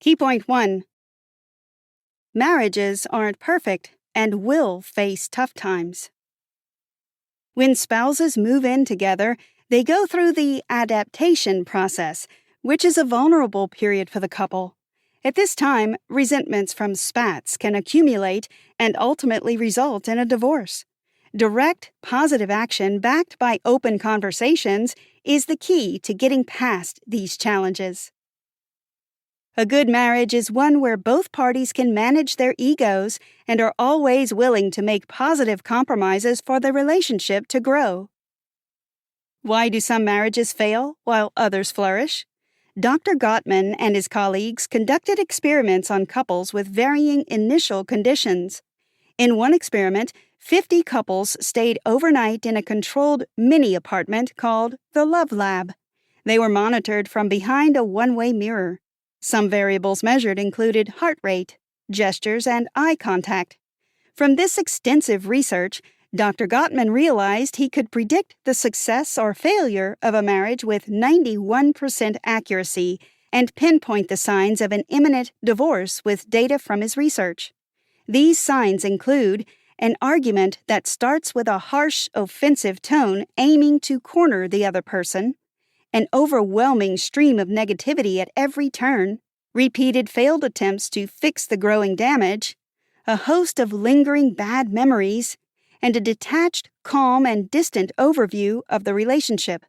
Key point 1. Marriages aren't perfect and will face tough times. When spouses move in together, they go through the adaptation process, which is a vulnerable period for the couple. At this time, resentments from spats can accumulate and ultimately result in a divorce. Direct, positive action backed by open conversations is the key to getting past these challenges. A good marriage is one where both parties can manage their egos and are always willing to make positive compromises for the relationship to grow. Why do some marriages fail while others flourish? Dr. Gottman and his colleagues conducted experiments on couples with varying initial conditions. In one experiment, 50 couples stayed overnight in a controlled mini apartment called the Love Lab. They were monitored from behind a one-way mirror. Some variables measured included heart rate, gestures, and eye contact. From this extensive research, Dr. Gottman realized he could predict the success or failure of a marriage with 91% accuracy and pinpoint the signs of an imminent divorce with data from his research. These signs include an argument that starts with a harsh, offensive tone aiming to corner the other person, an overwhelming stream of negativity at every turn, repeated failed attempts to fix the growing damage, a host of lingering bad memories, and a detached, calm, and distant overview of the relationship.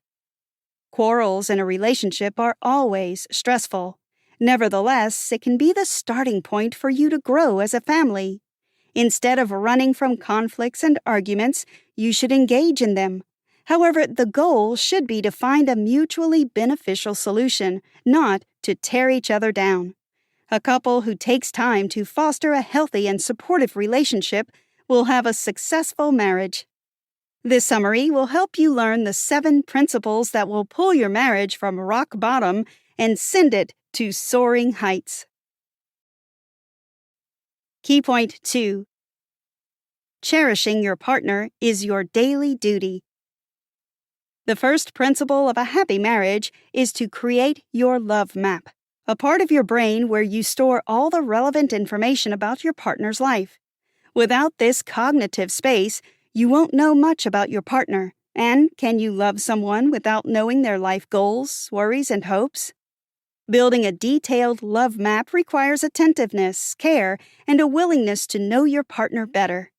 Quarrels in a relationship are always stressful. Nevertheless, it can be the starting point for you to grow as a family. Instead of running from conflicts and arguments, you should engage in them. However, the goal should be to find a mutually beneficial solution, not to tear each other down. A couple who takes time to foster a healthy and supportive relationship will have a successful marriage. This summary will help you learn the 7 principles that will pull your marriage from rock bottom and send it to soaring heights. Key point 2. Cherishing your partner is your daily duty. The first principle of a happy marriage is to create your love map, a part of your brain where you store all the relevant information about your partner's life. Without this cognitive space, you won't know much about your partner. And can you love someone without knowing their life goals, worries, and hopes? Building a detailed love map requires attentiveness, care, and a willingness to know your partner better.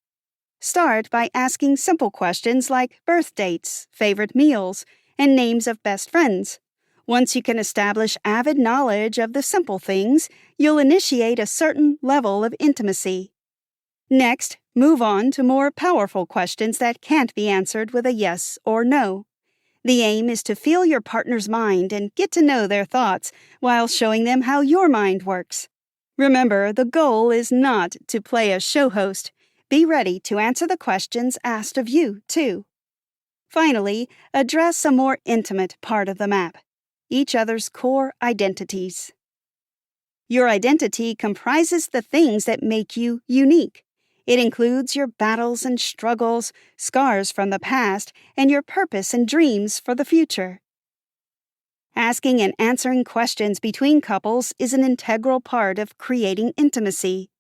Start by asking simple questions like birth dates, favorite meals, and names of best friends. Once you can establish avid knowledge of the simple things, you'll initiate a certain level of intimacy. Next, move on to more powerful questions that can't be answered with a yes or no. The aim is to feel your partner's mind and get to know their thoughts while showing them how your mind works. Remember, the goal is not to play a show host. Be ready to answer the questions asked of you, too. Finally, address a more intimate part of the map, each other's core identities. Your identity comprises the things that make you unique. It includes your battles and struggles, scars from the past, and your purpose and dreams for the future. Asking and answering questions between couples is an integral part of creating intimacy.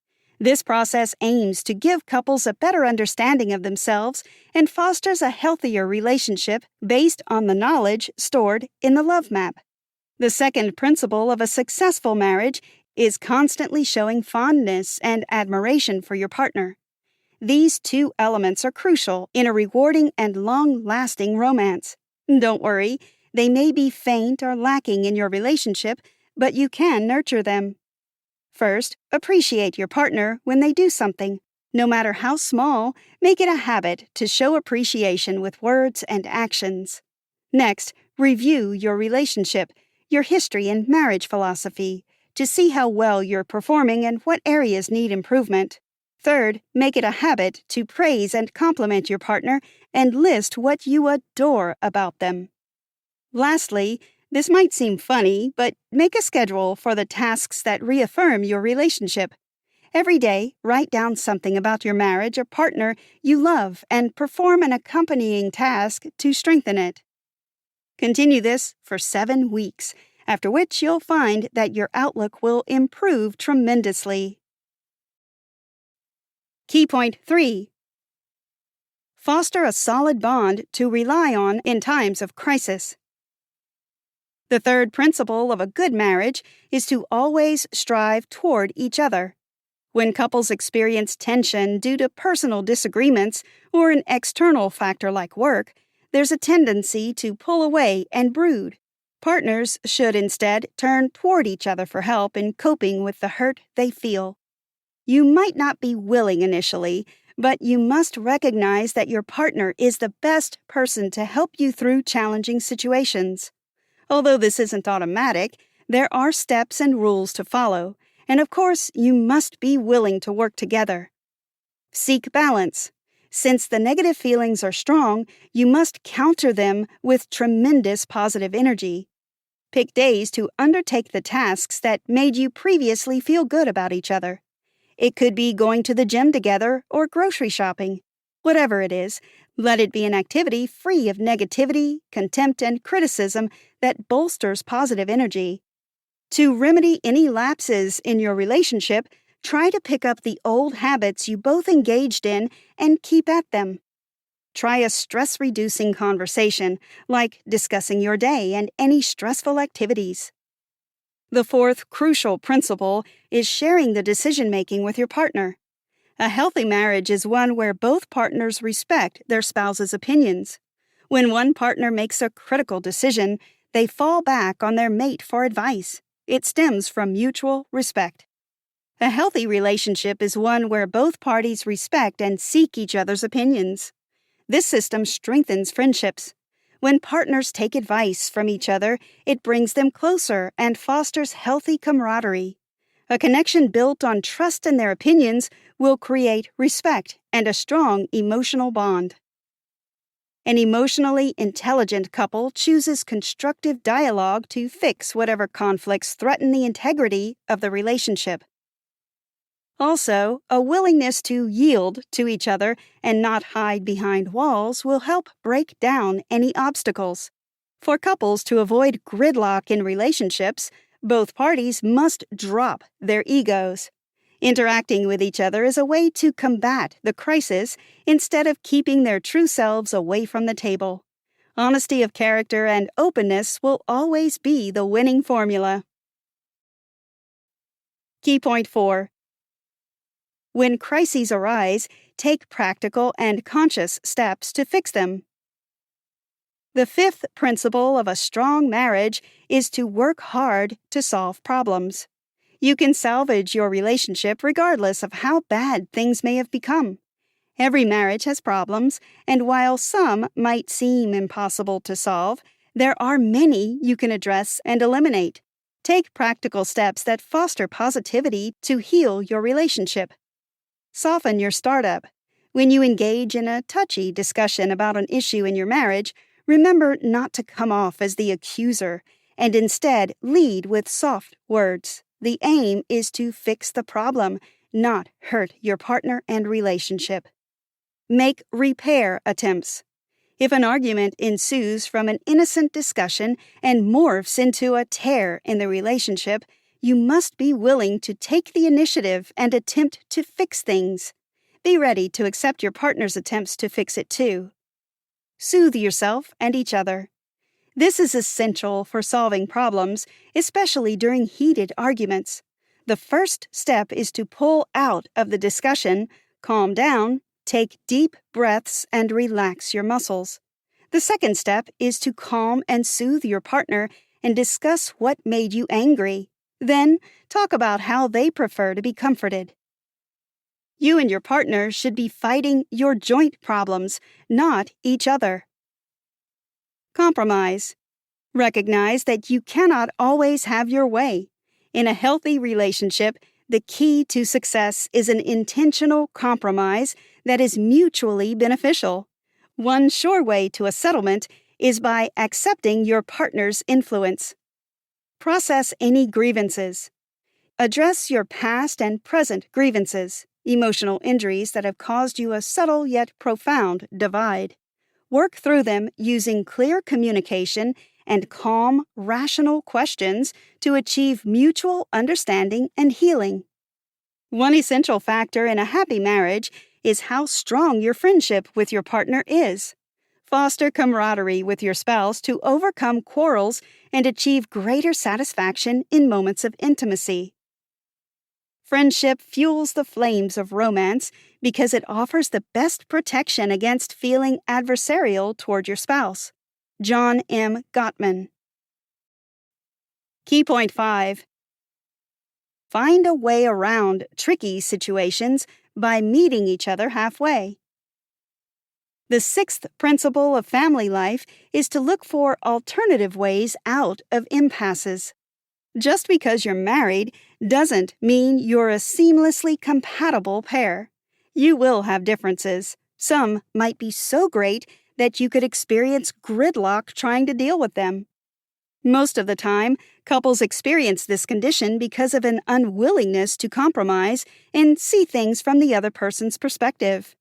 This process aims to give couples a better understanding of themselves and fosters a healthier relationship based on the knowledge stored in the love map. The second principle of a successful marriage is constantly showing fondness and admiration for your partner. These 2 elements are crucial in a rewarding and long-lasting romance. Don't worry, they may be faint or lacking in your relationship, but you can nurture them. First, appreciate your partner when they do something. No matter how small, make it a habit to show appreciation with words and actions. Next, review your relationship, your history and marriage philosophy, to see how well you're performing and what areas need improvement. Third, make it a habit to praise and compliment your partner and list what you adore about them. Lastly, this might seem funny, but make a schedule for the tasks that reaffirm your relationship. Every day, write down something about your marriage or partner you love and perform an accompanying task to strengthen it. Continue this for 7 weeks. after which you'll find that your outlook will improve tremendously. Key point 3. Foster a solid bond to rely on in times of crisis. The third principle of a good marriage is to always strive toward each other. When couples experience tension due to personal disagreements or an external factor like work, there's a tendency to pull away and brood. Partners should instead turn toward each other for help in coping with the hurt they feel. You might not be willing initially, but you must recognize that your partner is the best person to help you through challenging situations. Although this isn't automatic, there are steps and rules to follow, and of course, you must be willing to work together. Seek balance. Since the negative feelings are strong, you must counter them with tremendous positive energy. Pick days to undertake the tasks that made you previously feel good about each other. It could be going to the gym together or grocery shopping. Whatever it is, let it be an activity free of negativity, contempt, and criticism that bolsters positive energy. To remedy any lapses in your relationship, try to pick up the old habits you both engaged in and keep at them. Try a stress-reducing conversation, like discussing your day and any stressful activities. The fourth crucial principle is sharing the decision-making with your partner. A healthy marriage is one where both partners respect their spouse's opinions. When one partner makes a critical decision, they fall back on their mate for advice. It stems from mutual respect. A healthy relationship is one where both parties respect and seek each other's opinions. This system strengthens friendships. When partners take advice from each other, it brings them closer and fosters healthy camaraderie. A connection built on trust in their opinions will create respect and a strong emotional bond. An emotionally intelligent couple chooses constructive dialogue to fix whatever conflicts threaten the integrity of the relationship. Also, a willingness to yield to each other and not hide behind walls will help break down any obstacles. For couples to avoid gridlock in relationships, both parties must drop their egos. Interacting with each other is a way to combat the crisis instead of keeping their true selves away from the table. Honesty of character and openness will always be the winning formula. Key point 4. When crises arise, take practical and conscious steps to fix them. The fifth principle of a strong marriage is to work hard to solve problems. You can salvage your relationship regardless of how bad things may have become. Every marriage has problems, and while some might seem impossible to solve, there are many you can address and eliminate. Take practical steps that foster positivity to heal your relationship. Soften your startup. When you engage in a touchy discussion about an issue in your marriage, remember not to come off as the accuser, and instead lead with soft words. The aim is to fix the problem, not hurt your partner and relationship. Make repair attempts. If an argument ensues from an innocent discussion and morphs into a tear in the relationship, you must be willing to take the initiative and attempt to fix things. Be ready to accept your partner's attempts to fix it too. Soothe yourself and each other. This is essential for solving problems, especially during heated arguments. The first step is to pull out of the discussion, calm down, take deep breaths, and relax your muscles. The second step is to calm and soothe your partner and discuss what made you angry. Then, talk about how they prefer to be comforted. You and your partner should be fighting your joint problems, not each other. Compromise. Recognize that you cannot always have your way. In a healthy relationship, the key to success is an intentional compromise that is mutually beneficial. One sure way to a settlement is by accepting your partner's influence. Process any grievances. Address your past and present grievances, emotional injuries that have caused you a subtle yet profound divide. Work through them using clear communication and calm, rational questions to achieve mutual understanding and healing. One essential factor in a happy marriage is how strong your friendship with your partner is. Foster camaraderie with your spouse to overcome quarrels and achieve greater satisfaction in moments of intimacy. Friendship fuels the flames of romance because it offers the best protection against feeling adversarial toward your spouse. John M. Gottman. Key point 5. Find a way around tricky situations by meeting each other halfway. The sixth principle of family life is to look for alternative ways out of impasses. Just because you're married doesn't mean you're a seamlessly compatible pair. You will have differences. Some might be so great that you could experience gridlock trying to deal with them. Most of the time, couples experience this condition because of an unwillingness to compromise and see things from the other person's perspective.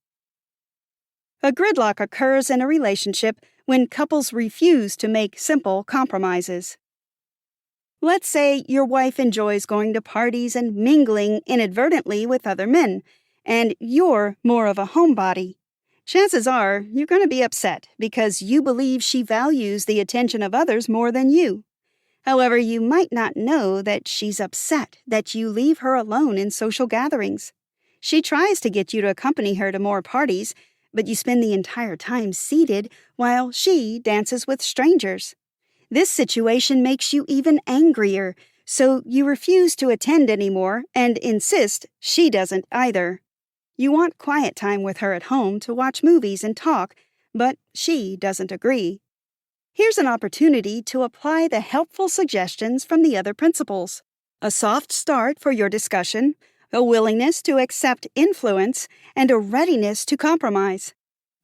A gridlock occurs in a relationship when couples refuse to make simple compromises. Let's say your wife enjoys going to parties and mingling inadvertently with other men, and you're more of a homebody. Chances are you're going to be upset because you believe she values the attention of others more than you. However, you might not know that she's upset that you leave her alone in social gatherings. She tries to get you to accompany her to more parties, but you spend the entire time seated while she dances with strangers. This situation makes you even angrier, so you refuse to attend anymore and insist she doesn't either. You want quiet time with her at home to watch movies and talk, but she doesn't agree. Here's an opportunity to apply the helpful suggestions from the other principles. A soft start for your discussion, a willingness to accept influence, and a readiness to compromise.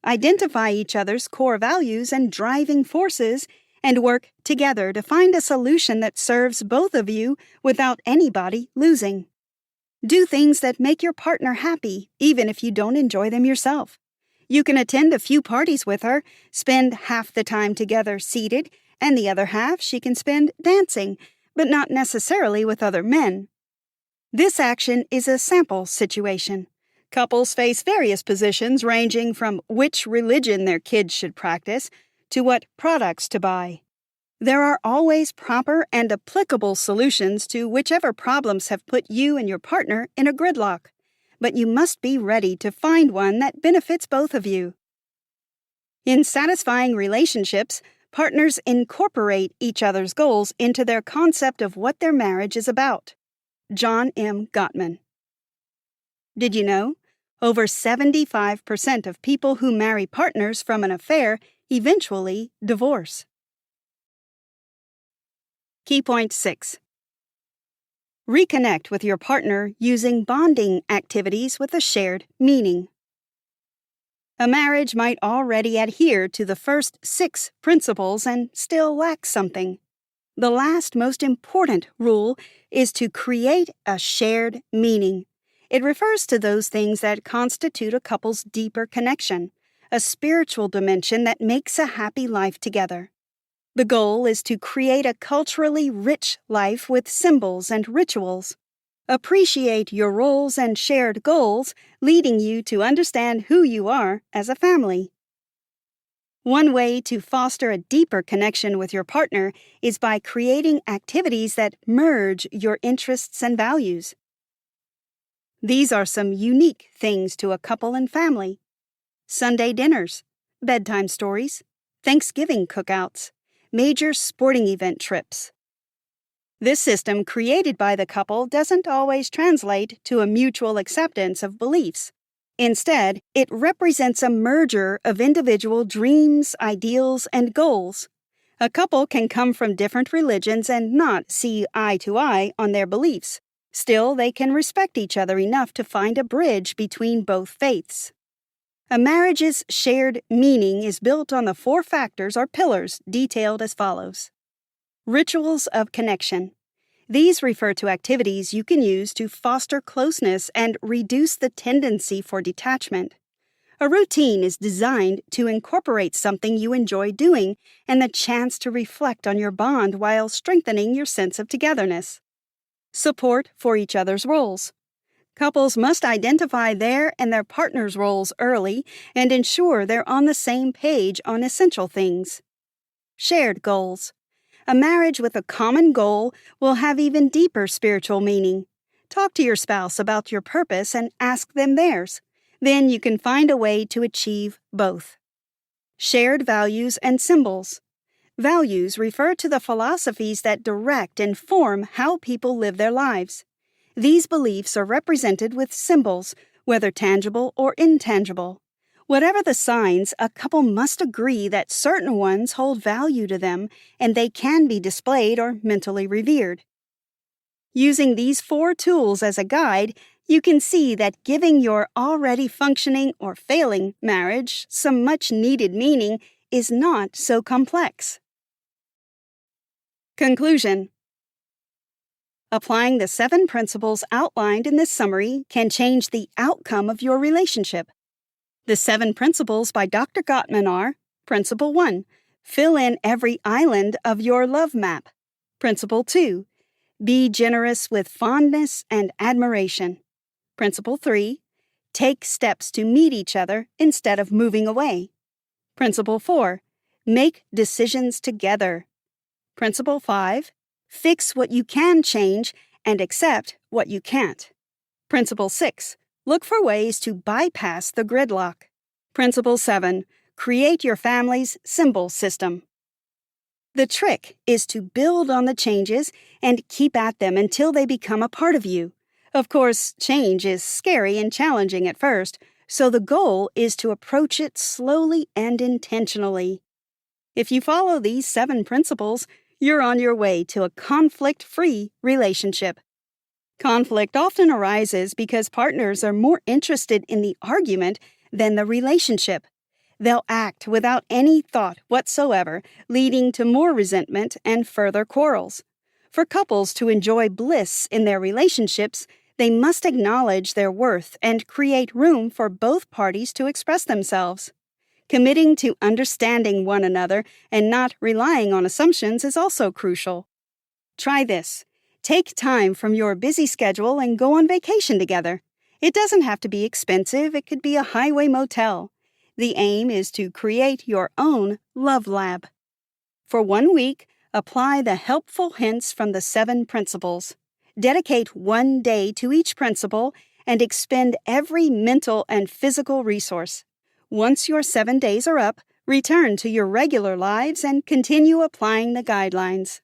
Identify each other's core values and driving forces, and work together to find a solution that serves both of you without anybody losing. Do things that make your partner happy, even if you don't enjoy them yourself. You can attend a few parties with her, spend half the time together seated, and the other half she can spend dancing, but not necessarily with other men. This action is a sample situation. Couples face various positions ranging from which religion their kids should practice to what products to buy. There are always proper and applicable solutions to whichever problems have put you and your partner in a gridlock, but you must be ready to find one that benefits both of you. In satisfying relationships, partners incorporate each other's goals into their concept of what their marriage is about. John M. Gottman. Did you know? Over 75% of people who marry partners from an affair eventually divorce. Key point 6. Reconnect with your partner using bonding activities with a shared meaning. A marriage might already adhere to the first 6 principles and still lack something. The last most important rule is to create a shared meaning. It refers to those things that constitute a couple's deeper connection, a spiritual dimension that makes a happy life together. The goal is to create a culturally rich life with symbols and rituals. Appreciate your roles and shared goals, leading you to understand who you are as a family. One way to foster a deeper connection with your partner is by creating activities that merge your interests and values. These are some unique things to a couple and family: Sunday dinners, bedtime stories, Thanksgiving cookouts, major sporting event trips. This system created by the couple doesn't always translate to a mutual acceptance of beliefs. Instead, it represents a merger of individual dreams, ideals, and goals. A couple can come from different religions and not see eye to eye on their beliefs. Still, they can respect each other enough to find a bridge between both faiths. A marriage's shared meaning is built on the 4 factors or pillars detailed as follows. Rituals of connection. These refer to activities you can use to foster closeness and reduce the tendency for detachment. A routine is designed to incorporate something you enjoy doing and the chance to reflect on your bond while strengthening your sense of togetherness. Support for each other's roles. Couples must identify their and their partner's roles early and ensure they're on the same page on essential things. Shared goals. A marriage with a common goal will have even deeper spiritual meaning. Talk to your spouse about your purpose and ask them theirs. Then you can find a way to achieve both. Shared values and symbols. Values refer to the philosophies that direct and form how people live their lives. These beliefs are represented with symbols, whether tangible or intangible. Whatever the signs, a couple must agree that certain ones hold value to them and they can be displayed or mentally revered. Using these 4 tools as a guide, you can see that giving your already functioning or failing marriage some much-needed meaning is not so complex. Conclusion. Applying the 7 principles outlined in this summary can change the outcome of your relationship. The 7 principles by Dr. Gottman are: Principle 1. Fill in every island of your love map. Principle 2. Be generous with fondness and admiration. Principle 3. Take steps to meet each other instead of moving away. Principle 4. Make decisions together. Principle 5. Fix what you can change and accept what you can't. Principle 6. Look for ways to bypass the gridlock. Principle 7. Create your family's symbol system. The trick is to build on the changes and keep at them until they become a part of you. Of course, change is scary and challenging at first, so the goal is to approach it slowly and intentionally. If you follow these 7 principles, you're on your way to a conflict-free relationship. Conflict often arises because partners are more interested in the argument than the relationship. They'll act without any thought whatsoever, leading to more resentment and further quarrels. For couples to enjoy bliss in their relationships, they must acknowledge their worth and create room for both parties to express themselves. Committing to understanding one another and not relying on assumptions is also crucial. Try this. Take time from your busy schedule and go on vacation together. It doesn't have to be expensive, it could be a highway motel. The aim is to create your own love lab. For 1 week, apply the helpful hints from the 7 principles. Dedicate 1 day to each principle and expend every mental and physical resource. Once your 7 days are up, return to your regular lives and continue applying the guidelines.